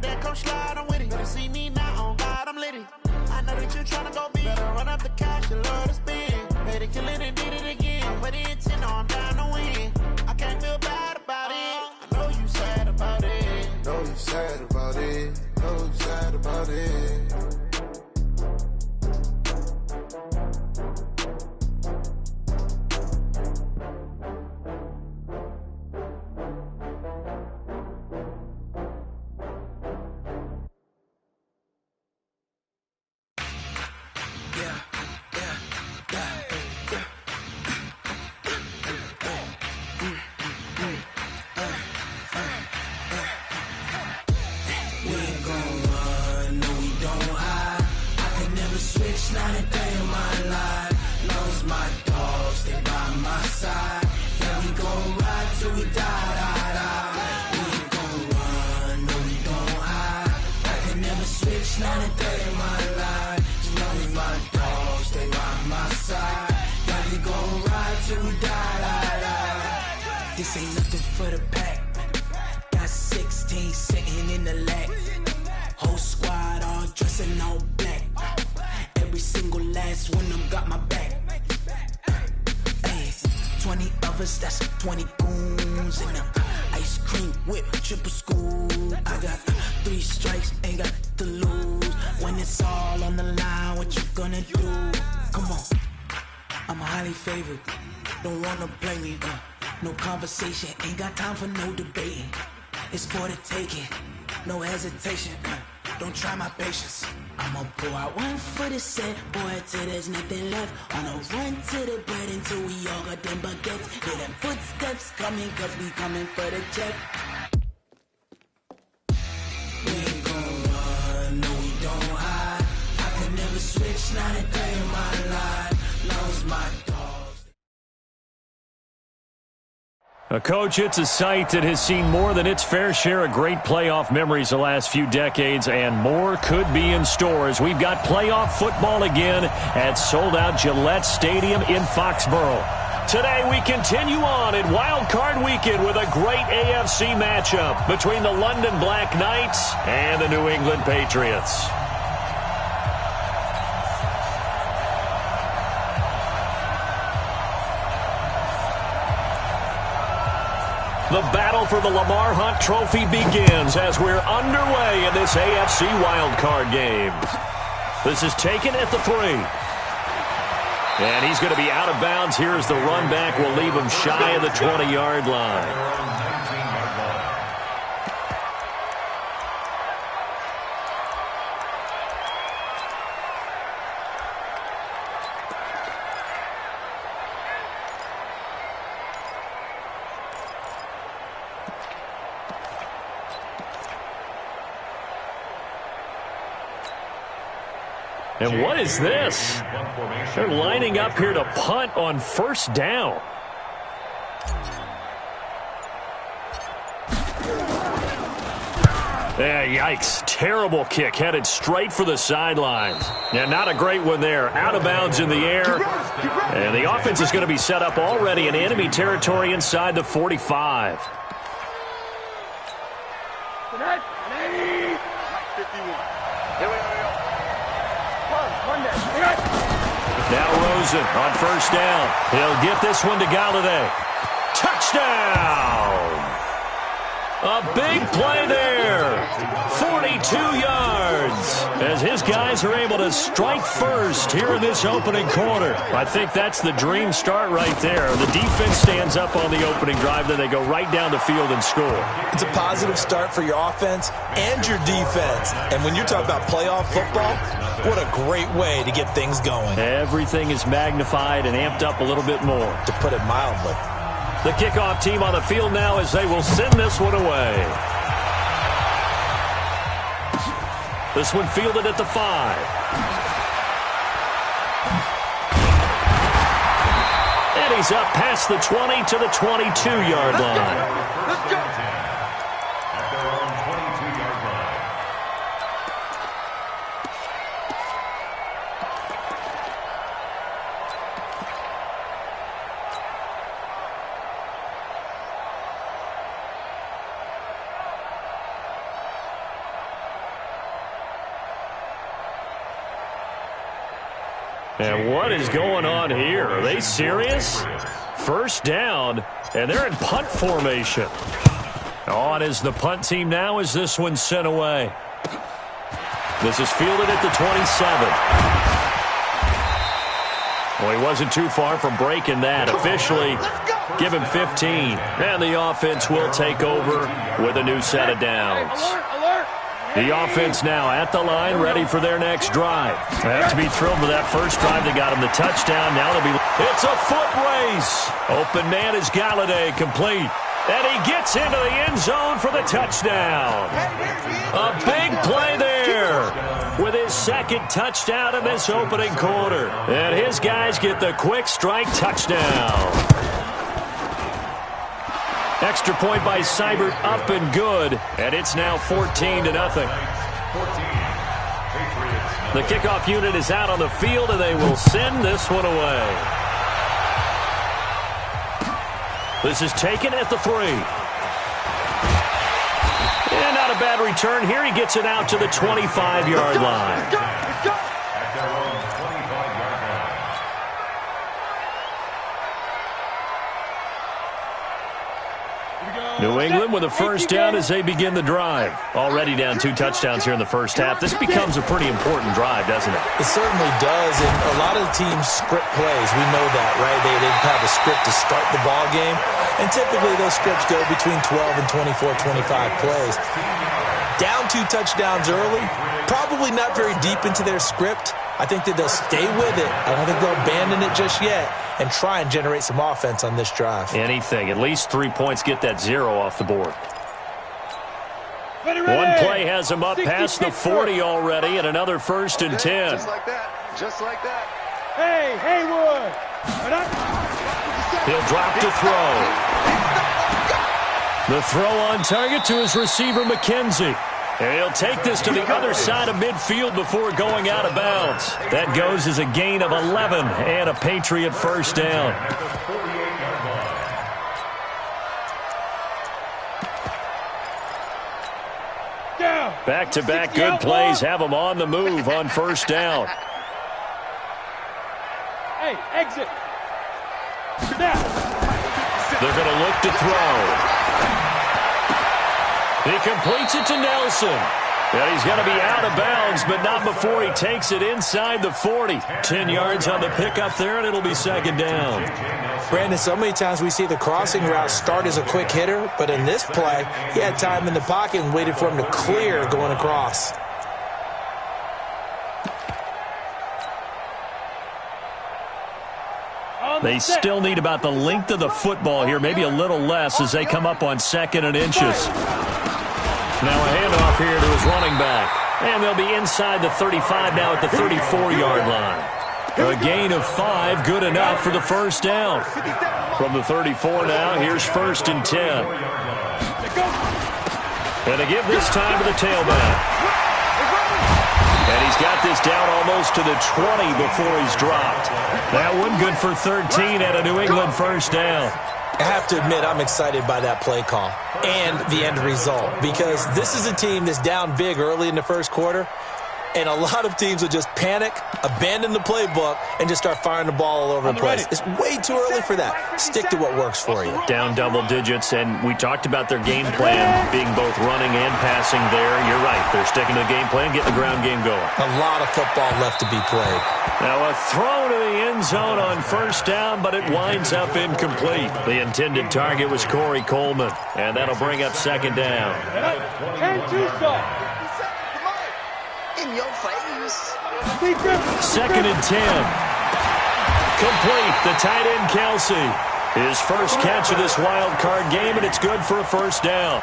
that, come slide, I'm with it. Better see me now, on God, I'm litty. I know that you tryna go big. Better run up the cash, you love to spend. Made it, kill it, and did it again. Put it in 10, no, I'm down to win. I can't feel bad about it. I know you sad about it. Know you sad about it. Know you sad about it. This ain't nothing for the pack. Got 16 sitting in the lap. Whole squad all dressing all black. Every single last one of them got my back. Hey, 20 of us, that's 20 goons in them. Ice cream whip, triple scoop. I got 3 strikes, ain't got to lose. When it's all on the line, what you gonna do? Come on, I'm highly favored. Don't wanna play me, no conversation, ain't got time for no debating. It's for the taking, no hesitation. Don't try my patience. I'ma pull out one for the set, boy, till there's nothing left. On a run to the bread until we all got them baguettes. Hear them footsteps coming, cause we coming for the check. We ain't gon' run, no we don't hide. I could never switch, not a day in my life. Lost my dogs. Coach, it's a site that has seen more than its fair share of great playoff memories the last few decades, and more could be in store as we've got playoff football again at sold-out Gillette Stadium in Foxborough. Today we continue on in Wild Card Weekend with a great AFC matchup between the London Black Knights and the New England Patriots. The battle for the Lamar Hunt Trophy begins as we're underway in this AFC wildcard game. This is taken at the 3. And he's going to be out of bounds. Here's the run back. Will leave him shy of the 20-yard line. And what is this? They're lining up here to punt on first down. Yeah, yikes. Terrible kick headed straight for the sidelines. Yeah, not a great one there. Out of bounds in the air. And the offense is going to be set up already in enemy territory inside the 45. Now Rosen on first down. He'll get this one to Galladay. Touchdown! A big play there. 42 yards. As his guys are able to strike first here in this opening quarter. I think that's the dream start right there. The defense stands up on the opening drive, then they go right down the field and score. It's a positive start for your offense and your defense. And when you're talking about playoff football, what a great way to get things going. Everything is magnified and amped up a little bit more. To put it mildly. The kickoff team on the field now as they will send this one away. This one fielded at the 5. And he's up past the 20 to the 22-yard line. Let's go. And what is going on here? Are they serious? First down, and they're in punt formation. On is the punt team now as this one's sent away. This is fielded at the 27. Well, he wasn't too far from breaking that. Officially, give him 15. And the offense will take over with a new set of downs. The offense now at the line, ready for their next drive. They have to be thrilled with that first drive. They got him the touchdown. Now they'll be... It's a foot race. Open man is Galladay, complete. And he gets into the end zone for the touchdown. A big play there with his second touchdown in this opening quarter. And his guys get the quick strike touchdown. Extra point by Seibert, up and good, and it's now 14-0. The kickoff unit is out on the field, and they will send this one away. This is taken at the 3. And not a bad return here. He gets it out to the 25-yard line. New England with a first down as they begin the drive. Already down 2 touchdowns here in the first half. This becomes a pretty important drive, doesn't it? It certainly does, and a lot of the teams script plays. We know that, right? They have a script to start the ball game, and typically those scripts go between 12 and 24, 25 plays. Down 2 touchdowns early, probably not very deep into their script. I think that they'll stay with it. I don't think they'll abandon it just yet and try and generate some offense on this drive. Anything. At least 3 points, get that 0 off the board. One play has him up past the 40 already, and another 1st and 10. Just like that. Just like that. Hey, Haywood. He'll drop to throw. The throw on target to his receiver, McKenzie. And he'll take this to the other side of midfield before going out of bounds. That goes as a gain of 11 and a Patriot first down. Back-to-back good plays have them on the move on first down. Hey, exit. They're going to look to throw. He completes it to Nelson. And he's going to be out of bounds, but not before he takes it inside the 40. 10 yards on the pickup there, and it'll be second down. Brandon, so many times we see the crossing route start as a quick hitter, but in this play, he had time in the pocket and waited for him to clear going across. They still need about the length of the football here, maybe a little less as they come up on 2nd and inches. Now a handoff here to his running back. And they'll be inside the 35 now at the 34-yard line. A gain of 5, good enough for the first down. From the 34 now, here's 1st and 10. And they give this time to the tailback. And he's got this down almost to the 20 before he's dropped. That one good for 13 and a New England first down. I have to admit, I'm excited by that play call and the end result because this is a team that's down big early in the first quarter, and a lot of teams will just panic, abandon the playbook, and just start firing the ball all over the place. It's way too early for that. Stick to what works for you. Down double digits, and we talked about their game plan being both running and passing there. You're right. They're sticking to the game plan, getting the ground game going. A lot of football left to be played. Now a throw to the end zone on first down, but it winds up incomplete. The intended target was Corey Coleman, and that'll bring up second down. In your face. 2nd and 10. Complete. The tight end, Kelsey. His first catch of this wild card game, and it's good for a first down.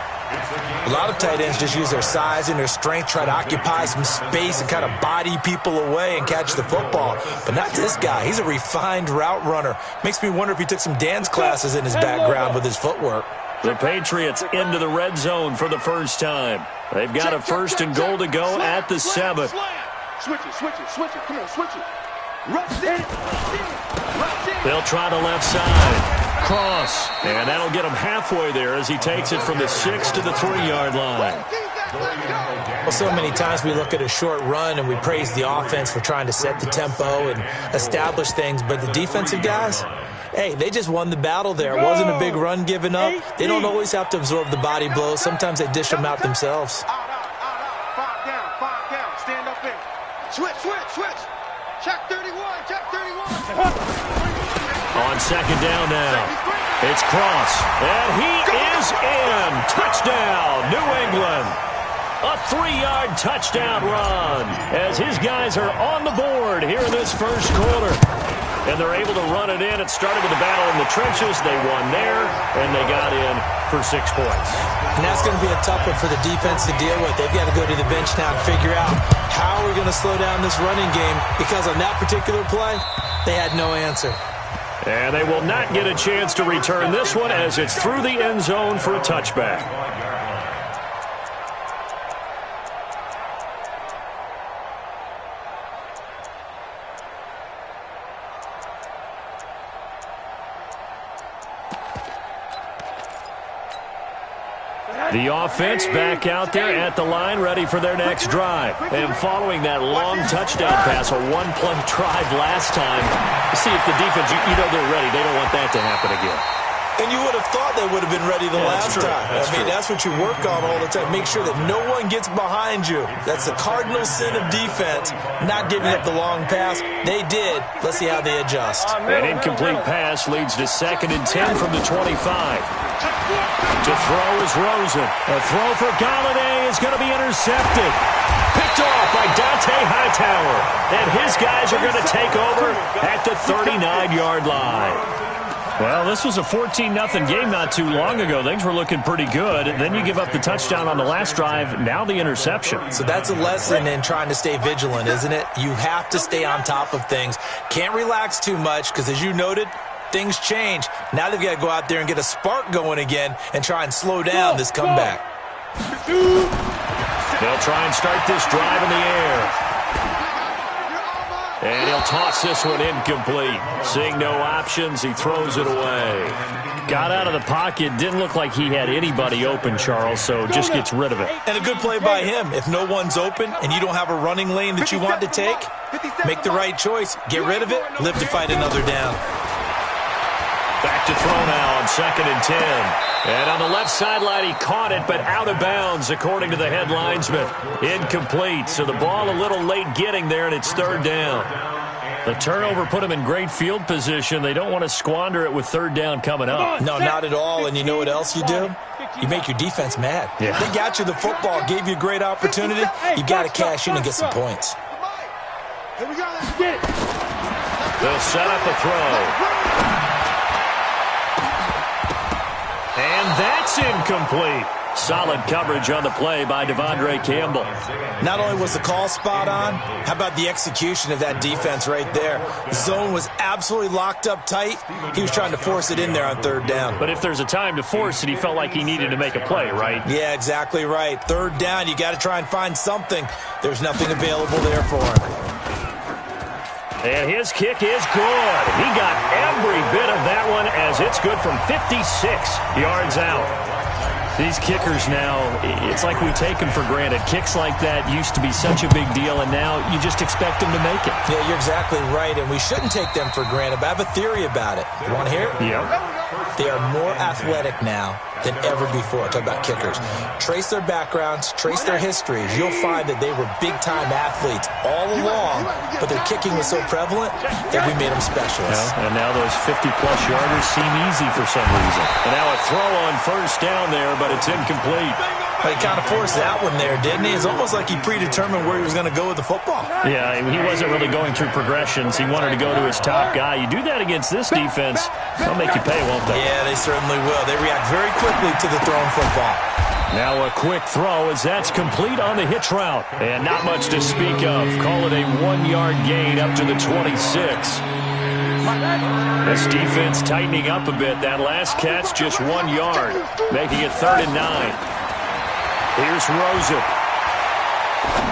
A lot of tight ends just use their size and their strength, try to occupy some space and kind of body people away and catch the football. But not this guy. He's a refined route runner. Makes me wonder if he took some dance classes in his background with his footwork. The Patriots into the red zone for the first time. They've got a 1st and goal to go at the 7. Switch it. Come on, switch it. They'll try the left side. Cross. And that'll get him halfway there as he takes it from the 6 to the 3-yard line. Well, so many times we look at a short run and we praise the offense for trying to set the tempo and establish things, but the defensive guys, hey, they just won the battle there. It wasn't a big run given up. They don't always have to absorb the body blows. Sometimes they dish them out themselves. Five down, stand up in. Switch. Check 31. On second down now, it's Cross, and he is in. Touchdown, New England. A 3-yard touchdown run as his guys are on the board here in this first quarter. And they're able to run it in. It started with a battle in the trenches. They won there, and they got in for 6 points. And that's going to be a tough one for the defense to deal with. They've got to go to the bench now and figure out how we're going to slow down this running game, because on that particular play, they had no answer. And they will not get a chance to return this one as it's through the end zone for a touchback. The offense back out there at the line, ready for their next drive. And following that long touchdown pass, a one-play drive last time, see if the defense, you know they're ready. They don't want that to happen again. And you would have thought they would have been ready the last time. That's what you work on all the time. Make sure that no one gets behind you. That's the cardinal sin of defense, not giving up the long pass. They did. Let's see how they adjust. An incomplete pass leads to 2nd and 10 from the 25. To throw is Rosen. A throw for Galladay is going to be intercepted. Picked off by Dante Hightower. And his guys are going to take over at the 39-yard line. Well, this was a 14-0 game not too long ago. Things were looking pretty good. Then you give up the touchdown on the last drive. Now the interception. So that's a lesson in trying to stay vigilant, isn't it? You have to stay on top of things. Can't relax too much because, as you noted, things change. Now they've got to go out there and get a spark going again and try and slow down this comeback. They'll try and start this drive in the air. And he'll toss this one incomplete. Seeing no options, he throws it away. Got out of the pocket. Didn't look like he had anybody open, Charles, so just gets rid of it. And a good play by him. If no one's open and you don't have a running lane that you want to take, make the right choice. Get rid of it. Live to fight another down. Back to throw now on 2nd and 10. And on the left sideline, he caught it, but out of bounds, according to the head linesman. Incomplete, so the ball a little late getting there, and it's 3rd down. The turnover put them in great field position. They don't want to squander it with 3rd down coming up. No, not at all, and you know what else you do? You make your defense mad. Yeah. They got you the football, gave you a great opportunity. You got to cash in and get some points. They'll set up a throw. And that's incomplete. Solid coverage on the play by Devondre Campbell. Not only was the call spot on, how about the execution of that defense right there? The zone was absolutely locked up tight. He was trying to force it in there on 3rd down. But if there's a time to force it, he felt like he needed to make a play, right? Yeah, exactly right. 3rd down, you got to try and find something. There's nothing available there for him. And his kick is good. He got every bit of that one as it's good from 56 yards out. These kickers now, it's like we take them for granted. Kicks like that used to be such a big deal, and now you just expect them to make it. Yeah, you're exactly right, and we shouldn't take them for granted, but I have a theory about it. You want to hear it? Yeah. They are more athletic now than ever before. Talk about kickers. Trace their backgrounds, trace their histories. You'll find that they were big-time athletes all along, but their kicking was so prevalent that we made them specialists. And now those 50-plus yarders seem easy for some reason. And now a throw on 1st down there, but it's incomplete. But he kind of forced that one there, didn't he? It's almost like he predetermined where he was going to go with the football. Yeah, he wasn't really going through progressions. He wanted to go to his top guy. You do that against this defense, they'll make you pay, won't they? Yeah, they certainly will. They react very quickly to the thrown football. Now a quick throw as that's complete on the hitch route. And not much to speak of. Call it a 1-yard gain up to the 26. This defense tightening up a bit. That last catch just 1 yard, making it 3rd and 9. Here's Rosen.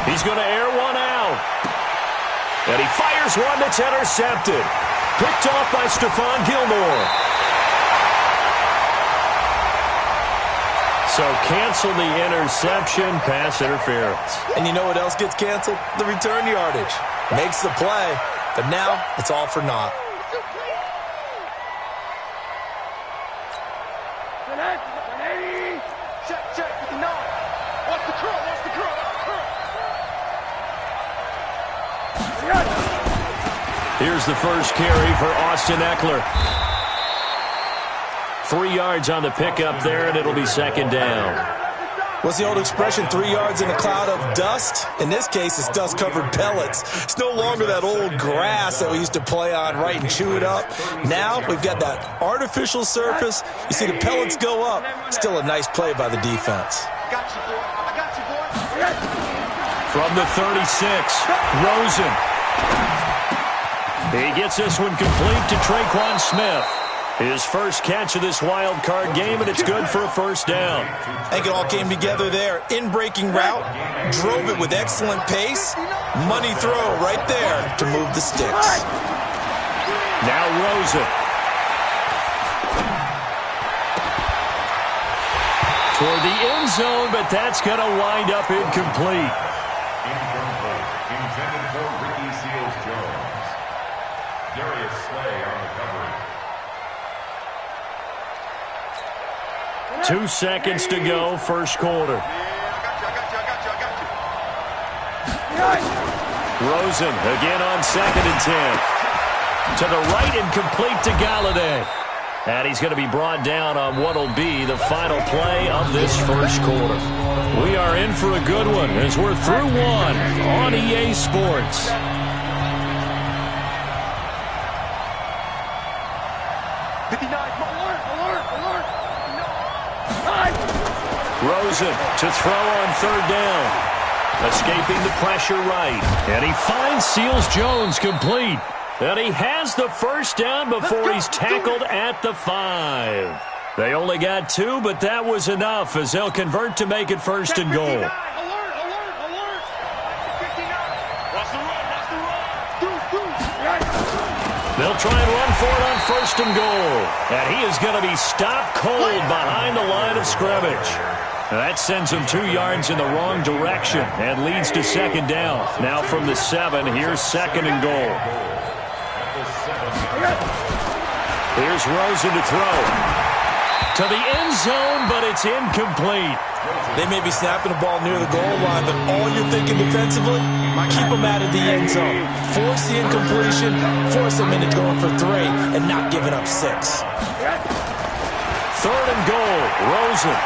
He's going to air one out. And he fires one that's intercepted. Picked off by Stephon Gilmore. So cancel the interception, pass interference. And you know what else gets canceled? The return yardage. Makes the play, but now it's all for naught. Check, 59. What's the curl? Here's the first carry for Austin Eckler. 3 yards on the pickup there, and it'll be second down. What's the old expression, 3 yards in a cloud of dust? In this case, it's dust-covered pellets. It's no longer that old grass that we used to play on, right, and chew it up. Now we've got that artificial surface. You see the pellets go up. Still a nice play by the defense. I got you, boy. From the 36, Rosen. He gets this one complete to Traquan Smith. His first catch of this wild card game, and it's good for a first down. I think it all came together there. In-breaking route, drove it with excellent pace. Money throw right there to move the sticks. Now Rosen. Toward the end zone, but that's going to wind up incomplete. Incomplete. Intended for Ricky Seals-Jones. Darius Slay on the coverage. 2 seconds to go, first quarter. I got you. Rosen again on 2nd and 10. To the right and complete to Galladay. And he's going to be brought down on what will be the final play of this first quarter. We are in for a good one as we're through one on EA Sports. Rosen to throw on 3rd down. Escaping the pressure right. And he finds Seals-Jones complete. And he has the first down before he's tackled at the 5. They only got 2, but that was enough as they'll convert to make it 1st and goal. Alert. They'll try and run for it on 1st and goal. And he is going to be stopped cold behind the line of scrimmage. That sends him 2 yards in the wrong direction and leads to 2nd down. Now from the 7, here's 2nd and goal. Here's Rosen to throw. To the end zone, but it's incomplete. They may be snapping the ball near the goal line, but all you're thinking defensively, keep them out of the end zone. Force the incompletion, force them into going for 3, and not giving up 6. 3rd and goal, Rosen.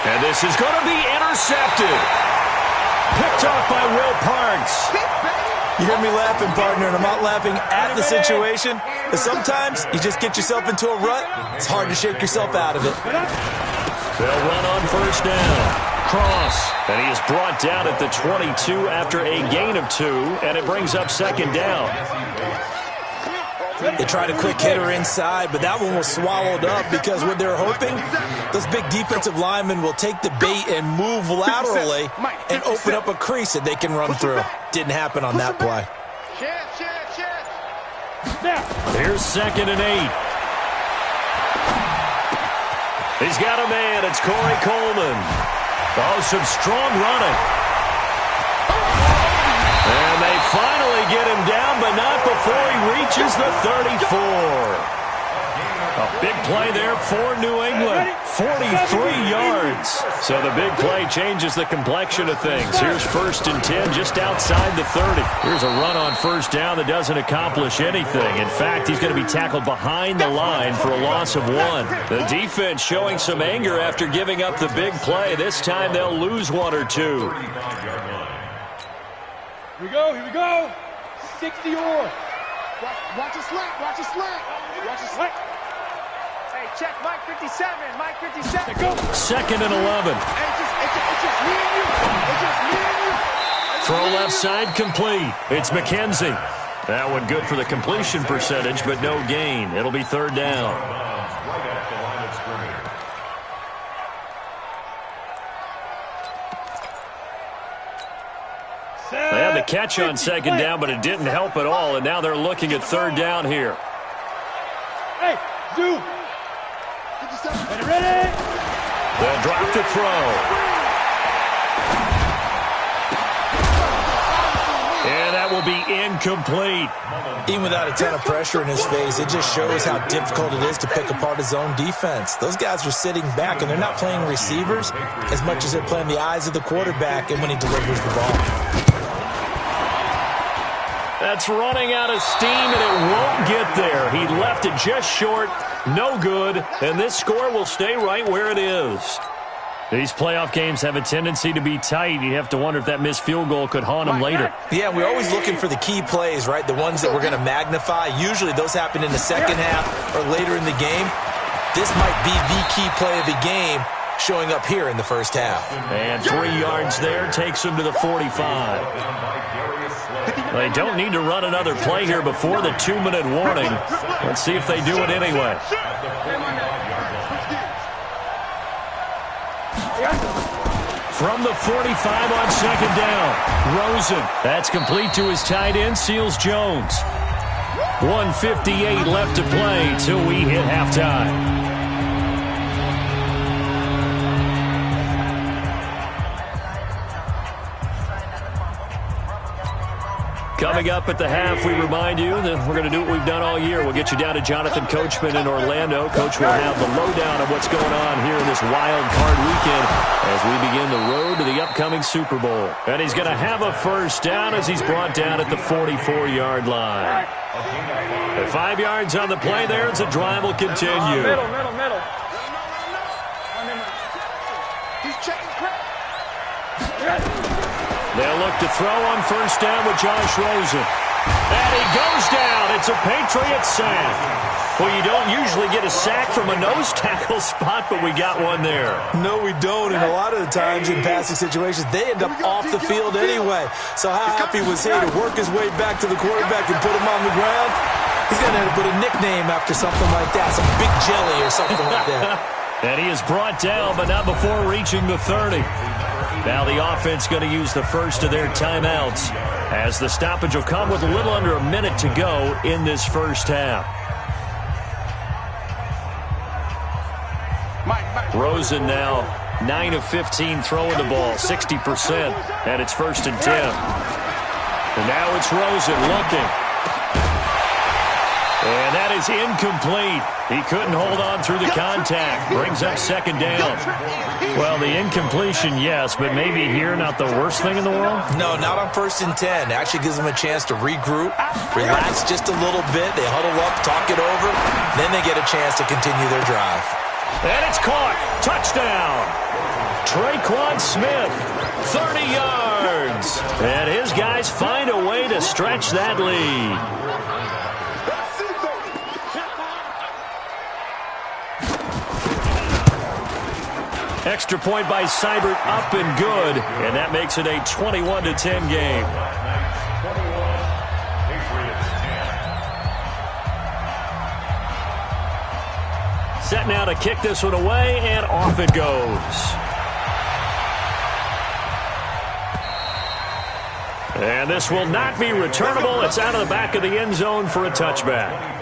And this is going to be intercepted. Picked off by Will Parks. You hear me laughing, partner, and I'm not laughing at the situation. But sometimes you just get yourself into a rut. It's hard to shake yourself out of it. They'll run on 1st down. Cross. And he is brought down at the 22 after a gain of 2. And it brings up 2nd down. They tried a quick hitter inside, but that one was swallowed up because what they're hoping, those big defensive linemen will take the bait and move laterally and open up a crease that they can run through. Didn't happen on that play. Here's 2nd and 8. He's got a man. It's Corey Coleman. Oh, some strong running. And they finally get him down, but not before he reaches the 34. A big play there for New England. 43 yards. So the big play changes the complexion of things. Here's 1st and 10 just outside the 30. Here's a run on 1st down that doesn't accomplish anything. In fact, he's going to be tackled behind the line for a loss of 1. The defense showing some anger after giving up the big play. This time they'll lose 1 or 2. Here we go. 60 or. Watch a slant. Watch a slant. Hey, check Mike 57. Mike 57. Go. 2nd and 11. It's just me and you. Throw left side complete. It's McKenzie. That one good for the completion percentage, but no gain. It'll be 3rd down. They had the catch on 2nd down, but it didn't help at all, and now they're looking at 3rd down here. Hey, Zoo. Ready? They'll drop to throw. And that will be incomplete. Even without a ton of pressure in his face, it just shows how difficult it is to pick apart his own defense. Those guys are sitting back, and they're not playing receivers as much as they're playing the eyes of the quarterback and when he delivers the ball. That's running out of steam, and it won't get there. He left it just short, no good, and this score will stay right where it is. These playoff games have a tendency to be tight. You have to wonder if that missed field goal could haunt them later. Yeah, we're always looking for the key plays, right? The ones that we're going to magnify. Usually those happen in the second half or later in the game. This might be the key play of the game showing up here in the first half. And 3 yards there takes him to the 45. They don't need to run another play here before the 2-minute warning. Let's see if they do it anyway. From the 45 on second down, Rosen. That's complete to his tight end, Seals Jones. 1:58 left to play till we hit halftime. Coming up at the half, we remind you that we're going to do what we've done all year. We'll get you down to Jonathan Coachman in Orlando. Coach will have the lowdown of what's going on here in this wild card weekend as we begin the road to the upcoming Super Bowl. And he's going to have a first down as he's brought down at the 44-yard line. At 5 yards on the play there as the drive will continue. Middle. He's checking crap. They'll look to throw on first down with Josh Rosen. And he goes down. It's a Patriot sack. Well, you don't usually get a sack from a nose tackle spot, but we got one there. No, we don't. And a lot of the times in passing situations, they end up off the field anyway. So how happy was he to work his way back to the quarterback and put him on the ground? He's going to have to put a nickname after something like that, some Big Jelly or something like that. And he is brought down, but not before reaching the 30. Now the offense going to use the first of their timeouts as the stoppage will come with a little under a minute to go in this first half. Rosen now 9 of 15 throwing the ball, 60%, and it's 1st and 10. And now it's Rosen looking. And that is incomplete. He couldn't hold on through the contact. Brings up second down. Well, the incompletion, yes, but maybe here not the worst thing in the world? No, not on 1st and 10. Actually gives them a chance to regroup, relax just a little bit. They huddle up, talk it over. Then they get a chance to continue their drive. And it's caught. Touchdown. Traquan Smith, 30 yards. And his guys find a way to stretch that lead. Extra point by Seibert, up and good, and that makes it a 21-10 game. Set now to kick this one away, and off it goes. And this will not be returnable. It's out of the back of the end zone for a touchback.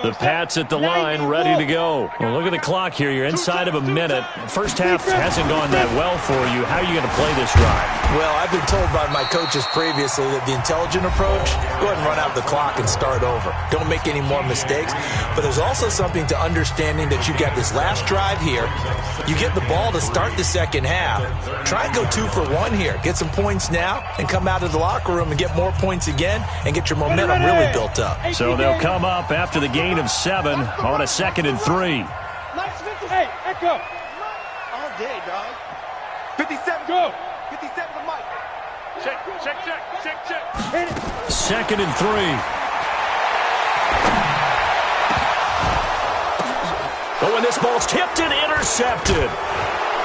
The Pats at the line, ready to go. Well, look at the clock here. You're inside of a minute. First half hasn't gone that well for you. How are you going to play this drive? Well, I've been told by my coaches previously that the intelligent approach, go ahead and run out the clock and start over. Don't make any more mistakes. But there's also something to understanding that you got this last drive here. You get the ball to start the second half. Try and go 2 for 1 here. Get some points now and come out of the locker room and get more points again and get your momentum really built up. So they'll come up after the gain of 7 on a 2nd and 3. Hey, Echo. All day, dog. 57. Go. 57 to Mike. Check. 2nd and 3. Oh, and this ball's tipped and intercepted.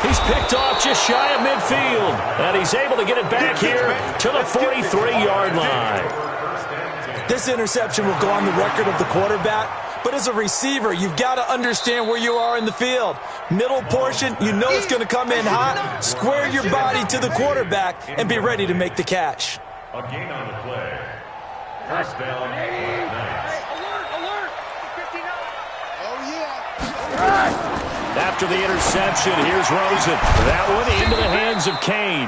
He's picked off just shy of midfield. And he's able to get it back here to the 43-yard line. This interception will go on the record of the quarterback. But as a receiver, you've got to understand where you are in the field. Middle portion, you know it's going to come in hot. Square your body to the quarterback and be ready to make the catch. A gain on the play. First down, Knights. Alert! 59. Oh, yeah. After the interception, here's Rosen. That one into the hands of Kane.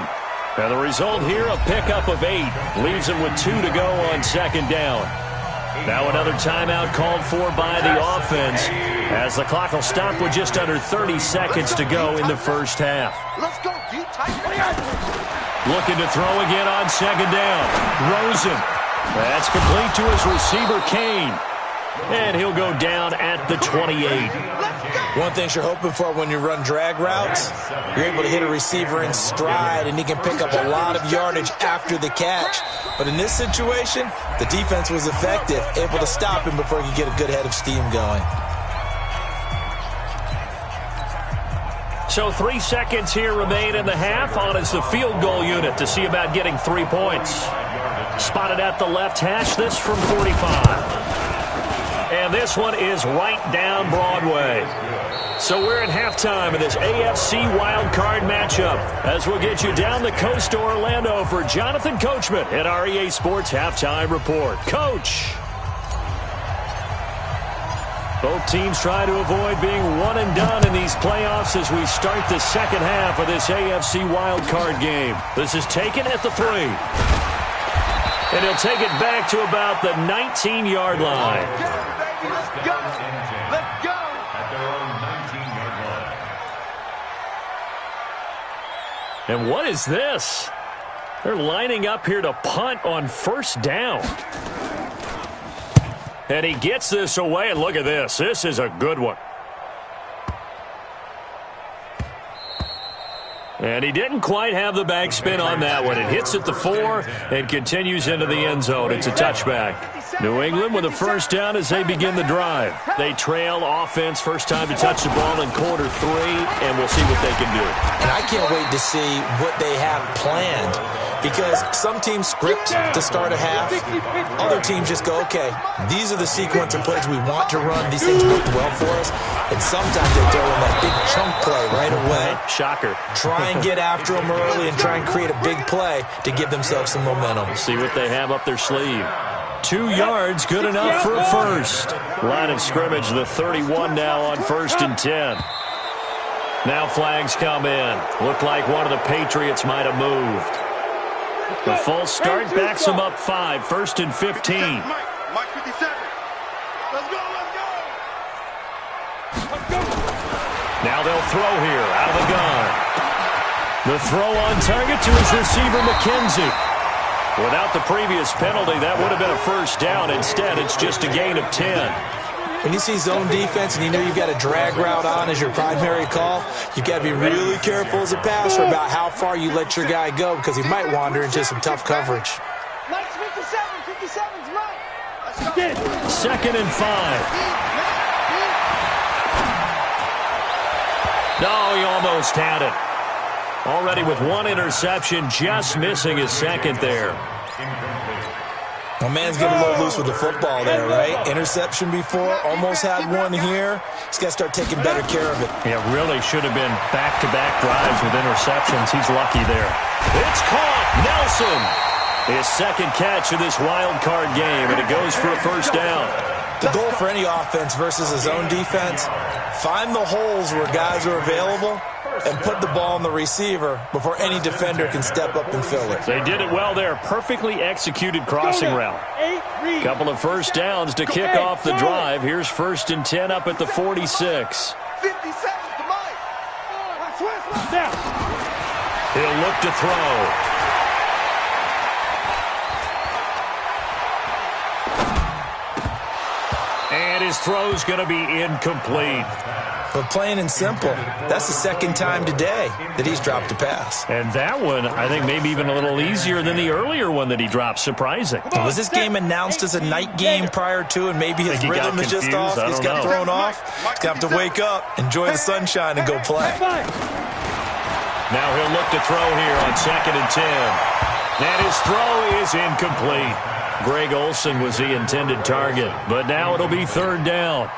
And the result here, a pickup of 8. Leaves him with 2 to go on second down. Now another timeout called for by the offense, as the clock will stop with just under 30 seconds to go in the first half. Let's go, deep tight. Looking to throw again on second down. Rosen. That's complete to his receiver, Kane. And he'll go down at the 28. One thing you're hoping for when you run drag routes, you're able to hit a receiver in stride, and he can pick up a lot of yardage after the catch. But in this situation, the defense was effective, able to stop him before he could get a good head of steam going. So 3 seconds here remain in the half on as the field goal unit to see about getting 3 points. Spotted at the left hash, this from 45. And this one is right down Broadway. So we're at halftime of this AFC wildcard matchup as we'll get you down the coast to Orlando for Jonathan Coachman at our EA Sports Halftime Report. Coach! Both teams try to avoid being one and done in these playoffs as we start the second half of this AFC wildcard game. This is taken at the 3. And he'll take it back to about the 19-yard line. Let's go! Let's go! At their own 19-yard line. And what is this? They're lining up here to punt on first down. And he gets this away, and look at this. This is a good one. And he didn't quite have the backspin on that one. It hits at the 4 and continues into the end zone. It's a touchback. New England with a first down as they begin the drive. They trail offense, first time to touch the ball in quarter 3, and we'll see what they can do. And I can't wait to see what they have planned, because some teams script to start a half. Other teams just go, okay, these are the sequence of plays we want to run. These things work well for us. And sometimes they throw in that big chunk play right away. Shocker. Try and get after them early and try and create a big play to give themselves some momentum. See what they have up their sleeve. 2 yards, good enough for a first. Line of scrimmage, the 31 now on 1st and 10. Now flags come in. Looked like one of the Patriots might have moved. The false start backs him up 5, 1st and 15. Mike 57. Let's go, let's go! Now they'll throw here out of the gun. The throw on target to his receiver, McKenzie. Without the previous penalty, that would have been a first down. Instead, it's just a gain of 10. When you see zone defense and you know you've got a drag route on as your primary call, you've got to be really careful as a passer about how far you let your guy go, because he might wander into some tough coverage. Mike's 57. 57's Mike. Let's go. 2nd and 5. No, he almost had it. Already with 1 interception, just missing his 2nd there. Well, man's getting a little loose with the football there, right? Interception before, almost had one here. He's got to start taking better care of it. Yeah, really should have been back-to-back drives with interceptions. He's lucky there. It's caught. Nelson. His 2nd catch of this wild card game, and it goes for a first down. The goal for any offense versus a zone defense, find the holes where guys are available and put the ball on the receiver before any defender can step up and fill it. They did it well there. Perfectly executed crossing route. Couple of first downs to kick off the drive. Here's 1st and 10 up at the 46. 50 seconds to Mike. He'll look to throw. And his throw's going to be incomplete. But plain and simple, that's the 2nd time today that he's dropped a pass. And that one, I think, maybe even a little easier than the earlier one that he dropped. Surprising. Was this game announced as a night game prior to, and maybe his rhythm is just off? He's got thrown off. He's got to wake up, enjoy the sunshine, and go play. Now he'll look to throw here on 2nd and 10. And his throw is incomplete. Greg Olsen was the intended target, but now it'll be 3rd down.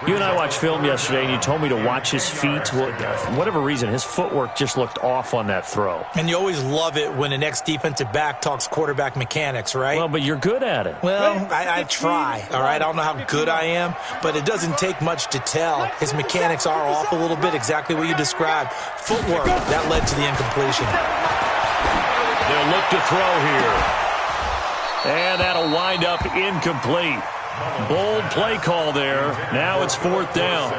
You and I watched film yesterday, and you told me to watch his feet. Well, for whatever reason, his footwork just looked off on that throw. And you always love it when an ex-defensive back talks quarterback mechanics, right? Well, but you're good at it. Well, I try, all right? I don't know how good I am, but it doesn't take much to tell. His mechanics are off a little bit, exactly what you described. Footwork, that led to the incompletion. They'll look to throw here. And that'll wind up incomplete. Bold play call there. Now it's 4th down.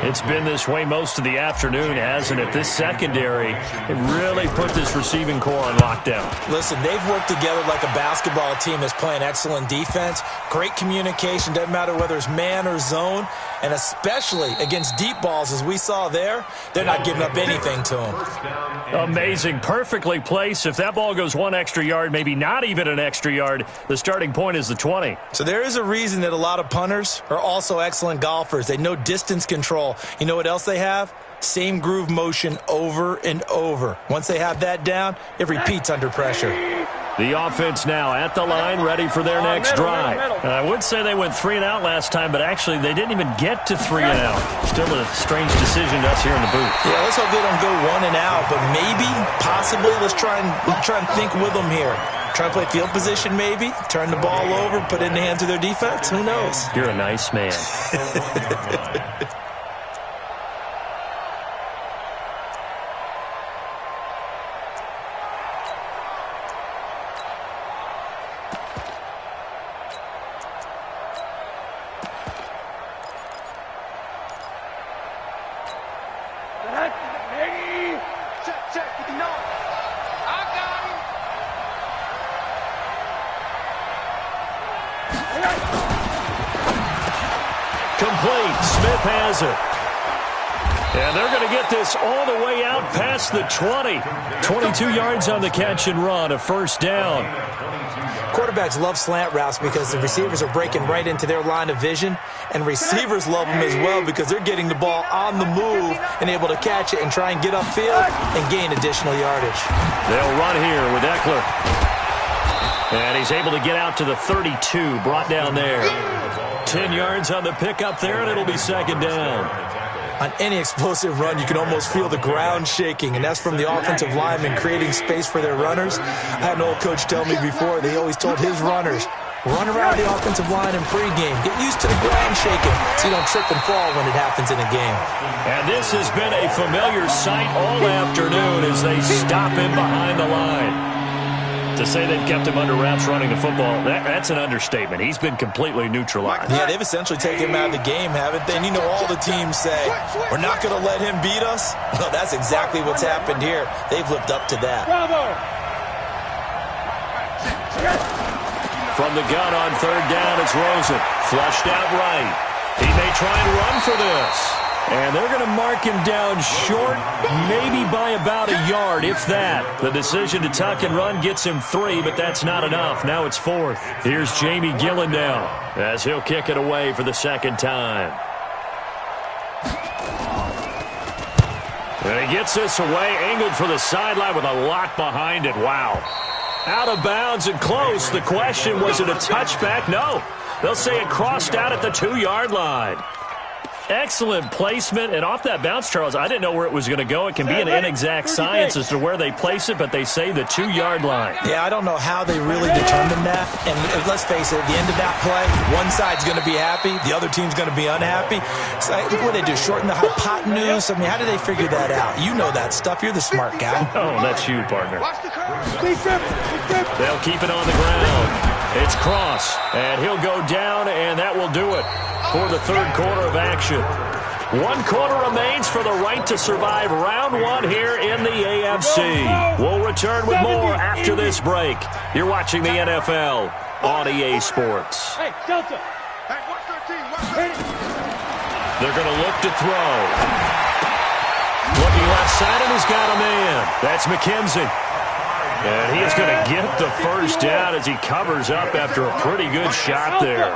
It's been this way most of the afternoon, hasn't it? This secondary, it really put this receiving core on lockdown. Listen, they've worked together like a basketball team that's playing excellent defense. Great communication, doesn't matter whether it's man or zone. And especially against deep balls, as we saw there, they're not giving up anything to them. Amazing. Perfectly placed. If that ball goes 1 extra yard, maybe not even an extra yard, the starting point is the 20. So there is a reason that a lot of punters are also excellent golfers. They know distance control. You know what else they have? Same groove motion over and over. Once they have that down, it repeats under pressure. The offense now at the line, ready for their next drive. I would say they went 3 and out last time, but actually they didn't even get to 3 and out. Still a strange decision to us here in the booth. Yeah, let's hope they don't go 1 and out, but maybe, possibly, let's try and think with them here. Try to play field position maybe, turn the ball over, put it in the hands of their defense. Who knows? You're a nice man. Complete. Smith has it. And they're going to get this all the way out past the 20. 22 yards on the catch and run, a 1st down. Quarterbacks love slant routes because the receivers are breaking right into their line of vision, and receivers love them as well because they're getting the ball on the move and able to catch it and try and get upfield and gain additional yardage. They'll run here with Eckler. And he's able to get out to the 32, brought down there. 10 yards on the pickup there, and it'll be 2nd down. On any explosive run, you can almost feel the ground shaking, and that's from the offensive linemen creating space for their runners. I had an old coach tell me before, they always told his runners, run around the offensive line in pregame. Get used to the ground shaking so you don't trip and fall when it happens in a game. And this has been a familiar sight all afternoon as they stop him behind the line. To say they've kept him under wraps running the football, that's an understatement. He's been completely neutralized. Yeah, they've essentially taken him out of the game, haven't they? And you know all the teams say, we're not going to let him beat us. Well, that's exactly what's happened here. They've lived up to that. From the gun on 3rd down, it's Rosen. Flushed out right. He may try and run for this. And they're going to mark him down short, maybe by about a yard, if that. The decision to tuck and run gets him 3, but that's not enough. Now it's 4th. Here's Jamie Gillendown as he'll kick it away for the 2nd time. And he gets this away, angled for the sideline with a lot behind it. Wow. Out of bounds and close. The question, was it a touchback? No. They'll say it crossed out at the 2-yard line. Excellent placement, and off that bounce, Charles, I didn't know where it was going to go. It can be an inexact science as to where they place it, but they say the 2-yard line. Yeah, I don't know how they really determined that. And let's face it, at the end of that play, one side's going to be happy, the other team's going to be unhappy. So what do they do, shorten the hypotenuse? I mean, how do they figure that out? You know that stuff. You're the smart guy. Oh, that's you, partner. They'll keep it on the ground. It's Cross, and he'll go down, and that will do it for the 3rd quarter of action. 1 quarter remains for the right to survive round 1 here in the AFC. We'll return with more after this break. You're watching the NFL on EA Sports. Hey, Delta. They're going to look to throw. Looking left side, and he's got a man. That's McKenzie. And he is going to get the 1st down as he covers up after a pretty good shot there.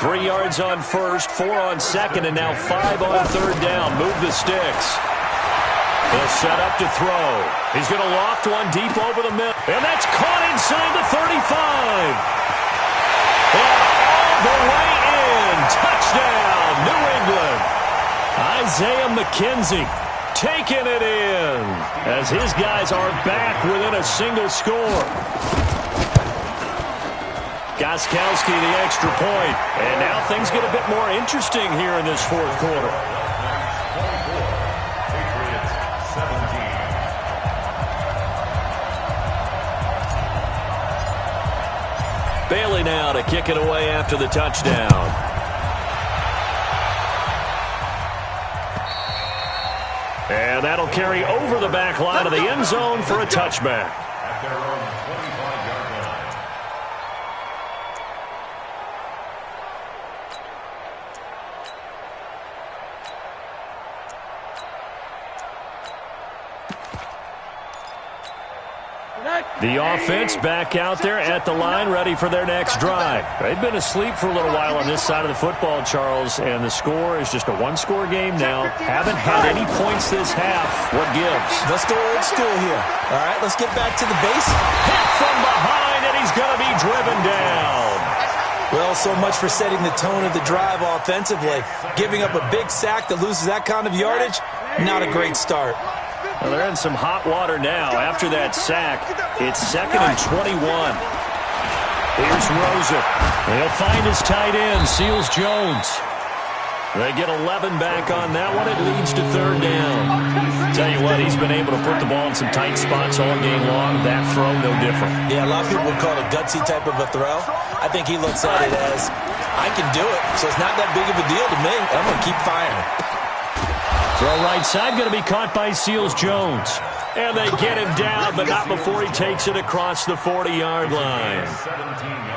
3 yards on 1st, 4 on 2nd, and now 5 on 3rd down. Move the sticks. They'll set up to throw. He's going to loft one deep over the middle. And that's caught inside the 35. And all the way in. Touchdown, New England. Isaiah McKenzie taking it in as his guys are back within a single score. Gostkowski the extra point. And now things get a bit more interesting here in this fourth quarter. Bailey now to kick it away after the touchdown. And that'll carry over the back line of the end zone for a touchback. At their own 25-yard line. The offense back out there at the line, ready for their next drive. They've been asleep for a little while on this side of the football, Charles, and the score is just a one-score game now. Haven't had any points this half. What gives? Let's go old school here. All right, let's get back to the basics. Hit from behind, and he's going to be driven down. Well, so much for setting the tone of the drive offensively. Giving up a big sack that loses that kind of yardage, not a great start. Well, they're in some hot water now. After that sack, it's 2nd and 21. Here's Rosen. He'll find his tight end, Seals Jones. They get 11 back on that one. It leads to 3rd down. Tell you what, he's been able to put the ball in some tight spots all game long. That throw, no different. Yeah, a lot of people would call it a gutsy type of a throw. I think he looks at it as, I can do it, so it's not that big of a deal to me. I'm going to keep firing. Throw right side, going to be caught by Seals Jones. And they get him down, but not before he takes it across the 40-yard line.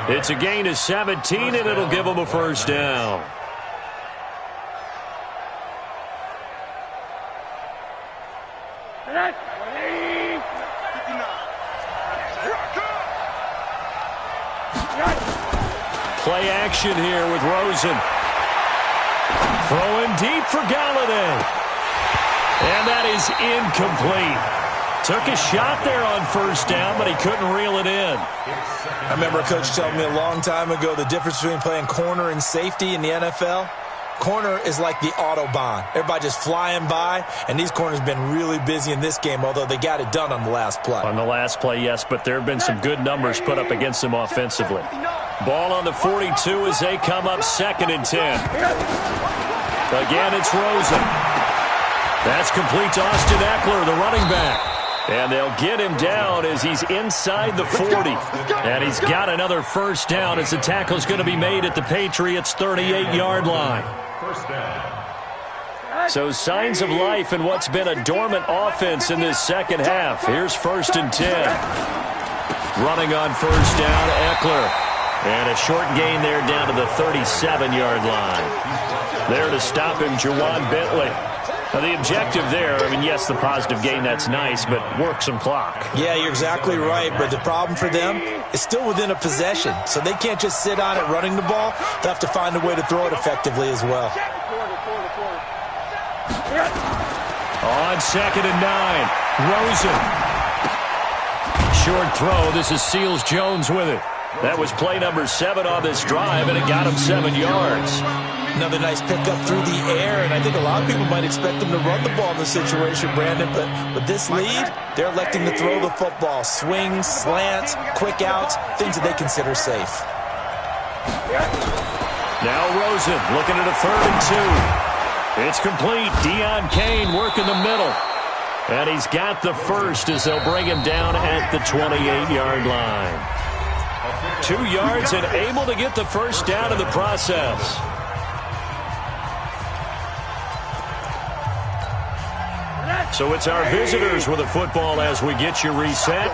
It's a gain of 17, and it'll give him a 1st down. Play action here with Rosen. Throwing deep for Galladay. And that is incomplete. Took a shot there on 1st down, but he couldn't reel it in. I remember a coach telling me a long time ago the difference between playing corner and safety in the NFL. Corner is like the Autobahn. Everybody just flying by, and these corners have been really busy in this game, although they got it done on the last play. On the last play, yes, but there have been some good numbers put up against them offensively. Ball on the 42 as they come up 2nd and 10. Again, it's Rosen. That's complete to Austin Eckler, the running back. And they'll get him down as he's inside the 40. And he's got another 1st down as the tackle's going to be made at the Patriots' 38-yard line. 1st down. So signs of life in what's been a dormant offense in this second half. Here's 1st and 10. Running on 1st down, Eckler. And a short gain there down to the 37-yard line. There to stop him, Juwan Bentley. Now, the objective there, I mean, yes, the positive gain, that's nice, but work some clock. Yeah, you're exactly right, but the problem for them is still within a possession, so they can't just sit on it running the ball. They have to find a way to throw it effectively as well. On 2nd and 9, Rosen. Short throw, this is Seals Jones with it. That was play number 7 on this drive, and it got him 7 yards. Another nice pickup through the air, and I think a lot of people might expect them to run the ball in this situation, Brandon, but with this lead, they're electing to throw the football. Swings, slants, quick outs, things that they consider safe. Now Rosen looking at a 3rd and 2. It's complete. Deion Kane working the middle. And he's got the 1st as they'll bring him down at the 28-yard line. 2 yards and able to get the 1st down in the process. So it's our visitors with the football as we get you reset.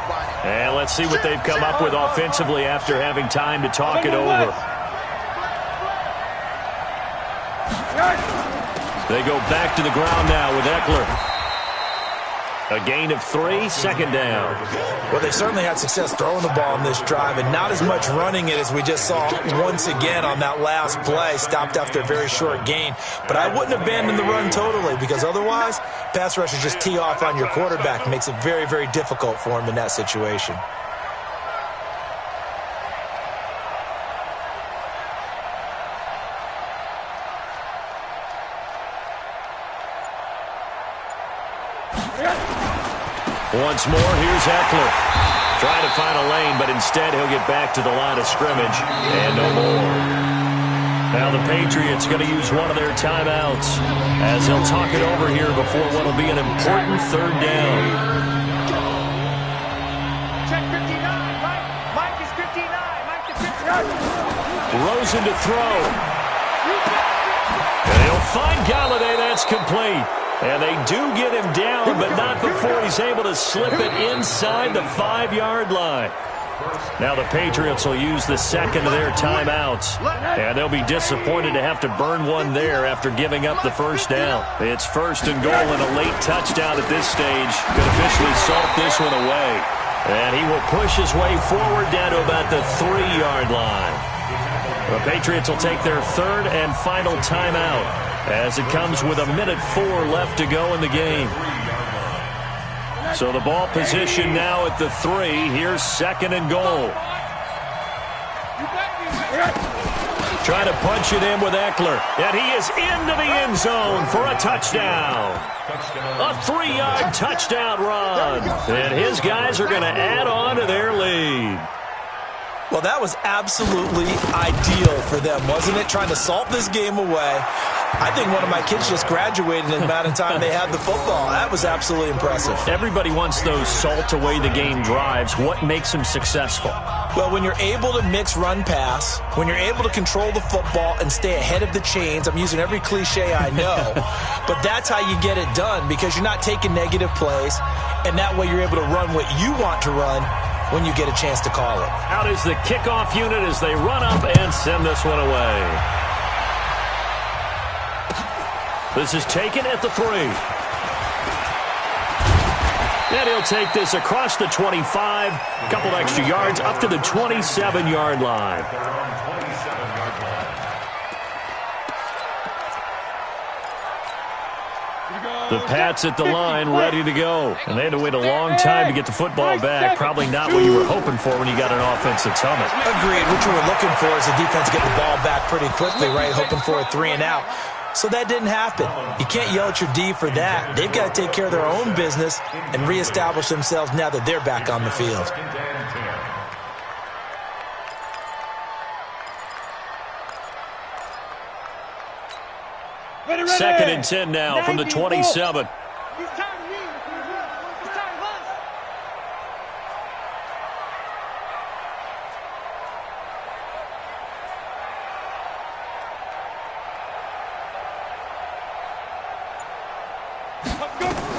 And let's see what they've come up with offensively after having time to talk it over. They go back to the ground now with Eckler. A gain of 3, 2nd down. Well, they certainly had success throwing the ball on this drive and not as much running it as we just saw once again on that last play. Stopped after a very short gain. But I wouldn't abandon the run totally because otherwise, pass rushers just tee off on your quarterback. Makes it very, very difficult for him in that situation. Once more, here's Eckler. Trying to find a lane, but instead he'll get back to the line of scrimmage. And no more. Now the Patriots going to use one of their timeouts as they'll talk it over here before what will be an important third down. Check 59, Mike. Mike is 59. Mike is 59. Rosen to throw. And he'll find Galladay. That's complete. And they do get him down, but not before he's able to slip it inside the 5-yard line. Now the Patriots will use the second of their timeouts. And they'll be disappointed to have to burn one there after giving up the first down. It's first and goal and a late touchdown at this stage could officially salt this one away. And he will push his way forward down to about the 3-yard line. The Patriots will take their third and final timeout as it comes with 1:04 left to go in the game. So the ball position now at the 3. Here's second and goal. Trying to punch it in with Eckler. And he is into the end zone for a touchdown. A 3-yard touchdown run. And his guys are going to add on to their lead. Well, that was absolutely ideal for them, wasn't it? Trying to salt this game away. I think one of my kids just graduated in the amount of time they had the football. That was absolutely impressive. Everybody wants those salt away the game drives. What makes them successful? Well, when you're able to mix run-pass, when you're able to control the football and stay ahead of the chains, I'm using every cliche I know, but that's how you get it done because you're not taking negative plays, and that way you're able to run what you want to run when you get a chance to call it. Out is the kickoff unit as they run up and send this one away. This is taken at the 3. And he'll take this across the 25. A couple extra yards up to the 27-yard line. The Pats at the line, ready to go. And they had to wait a long time to get the football back. Probably not what you were hoping for when you got an offensive summit. Agreed. What you were looking for is the defense getting the ball back pretty quickly, right? Hoping for a 3 and out. So that didn't happen. You can't yell at your D for that. They've got to take care of their own business and reestablish themselves now that they're back on the field. Second and 10 now from the 27.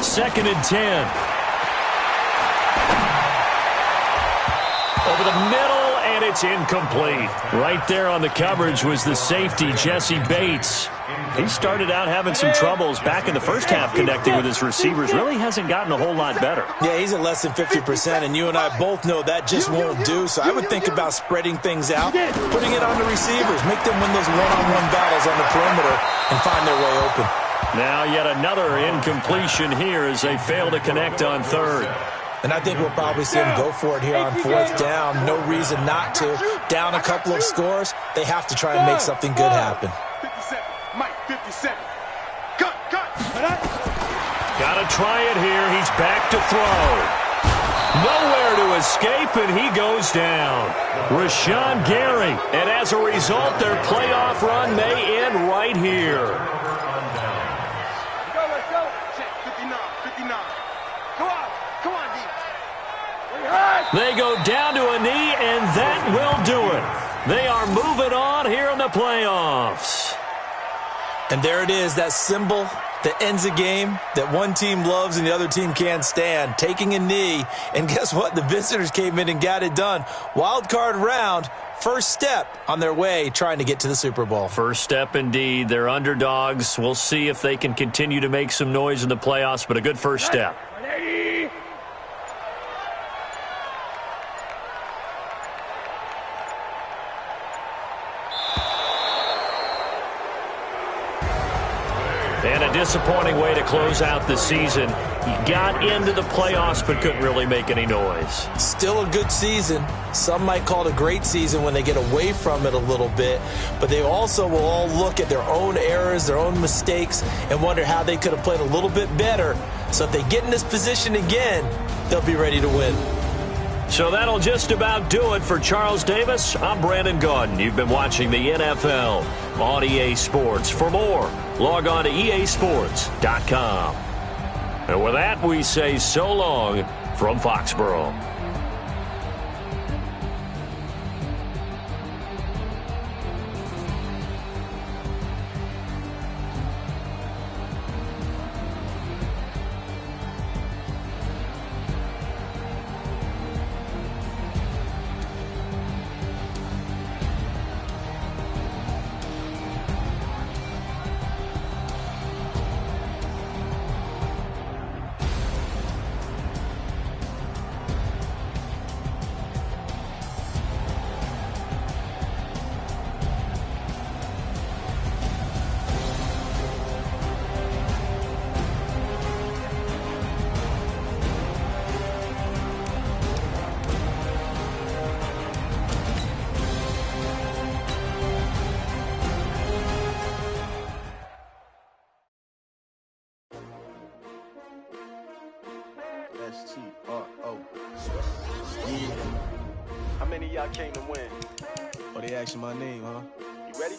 Second and 10. Over the middle, and it's incomplete. Right there on the coverage was the safety, Jesse Bates. He started out having some troubles back in the first half connecting with his receivers. Really hasn't gotten a whole lot better. Yeah, he's at less than 50%, and you and I both know that just won't do. So I would think about spreading things out, putting it on the receivers, make them win those one-on-one battles on the perimeter and find their way open. Now yet another incompletion here as they fail to connect on third. And I think we'll probably see them go for it here on fourth down. No reason not to. Down a couple of scores, they have to try and make something good happen. 57. Mike, 57. Cut. Gotta try it here. He's back to throw. Nowhere to escape, and he goes down. Rashawn Gary. And as a result, their playoff run may end right here. Let's go. Check, 59. Come on, D. They go down to a knee, and that will do it. They are moving on here in the playoffs. And there it is, that symbol that ends a game that one team loves and the other team can't stand, taking a knee. And guess what? The visitors came in and got it done. Wild card round, first step on their way trying to get to the Super Bowl. First step indeed. They're underdogs. We'll see if they can continue to make some noise in the playoffs, but a good first step. And a disappointing way to close out the season. You got into the playoffs but couldn't really make any noise. Still a good season. Some might call it a great season when they get away from it a little bit. But they also will all look at their own errors, their own mistakes, and wonder how they could have played a little bit better. So if they get in this position again, they'll be ready to win. So that'll just about do it for Charles Davis. I'm Brandon Gaudin. You've been watching the NFL on EA Sports. For more, log on to easports.com. And with that, we say so long from Foxborough. S-T-R-O. Yeah. How many of y'all came to win? Oh, they asking my name, huh? You ready?